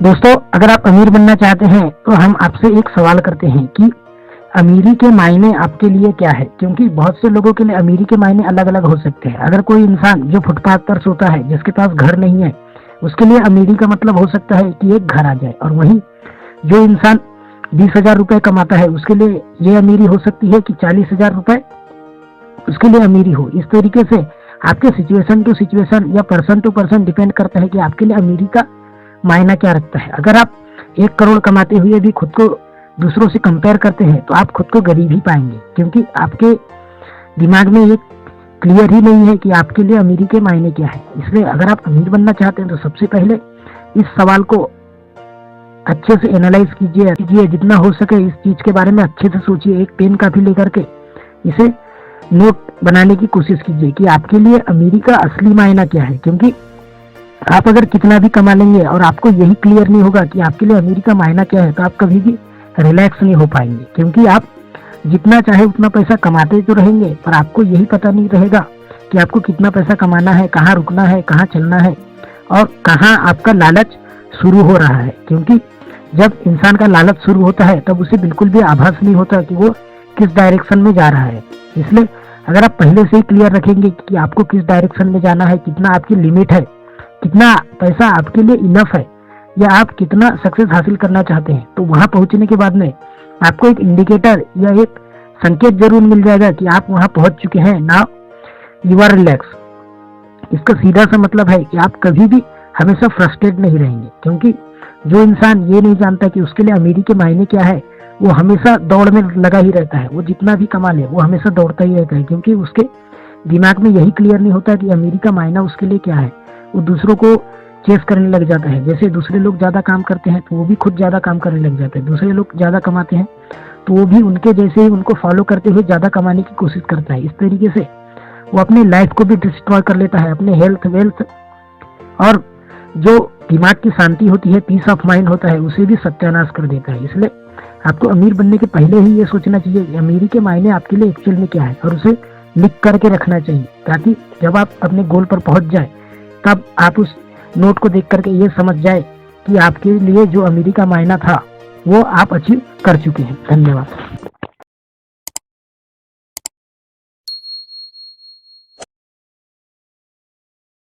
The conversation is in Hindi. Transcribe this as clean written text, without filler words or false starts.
दोस्तों, अगर आप अमीर बनना चाहते हैं तो हम आपसे एक सवाल करते हैं कि अमीरी के मायने आपके लिए क्या है। क्योंकि बहुत से लोगों के लिए अमीरी के मायने अलग अलग हो सकते हैं। अगर कोई इंसान जो फुटपाथ पर सोता है, जिसके पास घर नहीं है, उसके लिए अमीरी का मतलब हो सकता है कि एक घर आ जाए। और वहीं जो इंसान 20,000 रुपए कमाता है, उसके लिए ये अमीरी हो सकती है कि 40,000 रुपए उसके लिए अमीरी हो। इस तरीके से आपके सिचुएशन टू सिचुएशन या पर्सन टू पर्सन डिपेंड करता है कि आपके लिए अमीरी का मायना क्या रखता है। अगर आप 1 करोड़ कमाते हुए भी खुद को दूसरों से कंपेयर करते हैं तो आप खुद को गरीब ही पाएंगे, क्योंकि आपके दिमाग में ये क्लियर ही नहीं है कि आपके लिए अमीरी के मायने क्या है। इसलिए अगर आप अमीर बनना चाहते हैं तो सबसे पहले इस सवाल को अच्छे से एनालाइज कीजिए, जितना हो सके इस चीज के बारे में अच्छे से सोचिए। एक पेन कापी लेकर के इसे नोट बनाने की कोशिश कीजिए कि आपके लिए अमीरी का असली मायना क्या है। क्योंकि आप अगर कितना भी कमा लेंगे और आपको यही क्लियर नहीं होगा कि आपके लिए अमीरी का मायना क्या है, तो आप कभी भी रिलैक्स नहीं हो पाएंगे। क्योंकि आप जितना चाहे उतना पैसा कमाते तो रहेंगे, पर आपको यही पता नहीं रहेगा कि आपको कितना पैसा कमाना है, कहाँ रुकना है, कहाँ चलना है और कहाँ आपका लालच शुरू हो रहा है। क्योंकि जब इंसान का लालच शुरू होता है तब उसे बिल्कुल भी आभास नहीं होता कि वो किस डायरेक्शन में जा रहा है। इसलिए अगर आप पहले से ही क्लियर रखेंगे कि आपको किस डायरेक्शन में जाना है, कितना आपकी लिमिट है, कितना पैसा आपके लिए इनफ है, या आप कितना सक्सेस हासिल करना चाहते हैं, तो वहां पहुंचने के बाद में आपको एक इंडिकेटर या एक संकेत जरूर मिल जाएगा कि आप वहां पहुंच चुके हैं। Now you are relax. इसका सीधा सा मतलब है कि आप कभी भी हमेशा फ्रस्ट्रेट नहीं रहेंगे। क्योंकि जो इंसान ये नहीं जानता कि उसके लिए अमीरी के मायने क्या है, वो हमेशा दौड़ में लगा ही रहता है। वो जितना भी कमा ले वो हमेशा दौड़ता ही रहता है, क्योंकि उसके दिमाग में यही क्लियर नहीं होता कि अमीरी का मायना उसके लिए क्या है। वो दूसरों को चेस करने लग जाता है। जैसे दूसरे लोग ज्यादा काम करते हैं तो वो भी खुद ज्यादा काम करने लग जाते हैं। दूसरे लोग ज्यादा कमाते हैं तो वो भी उनके जैसे ही उनको फॉलो करते हुए ज्यादा कमाने की कोशिश करता है। इस तरीके से वो अपनी लाइफ को भी डिस्ट्रॉय कर लेता है, अपने हेल्थ, वेल्थ और जो दिमाग की शांति होती है, पीस ऑफ माइंड होता है, उसे भी सत्यानाश कर देता है। इसलिए आपको अमीर बनने के पहले ही ये सोचना चाहिए कि अमीरी के मायने आपके लिए एक्चुअल में क्या है, और उसे लिख करके रखना चाहिए, ताकि जब आप अपने गोल पर पहुंच जाए तब आप उस नोट को देख करके ये समझ जाए कि आपके लिए जो अमीरी का मायना था वो आप अचीव कर चुके हैं। धन्यवाद।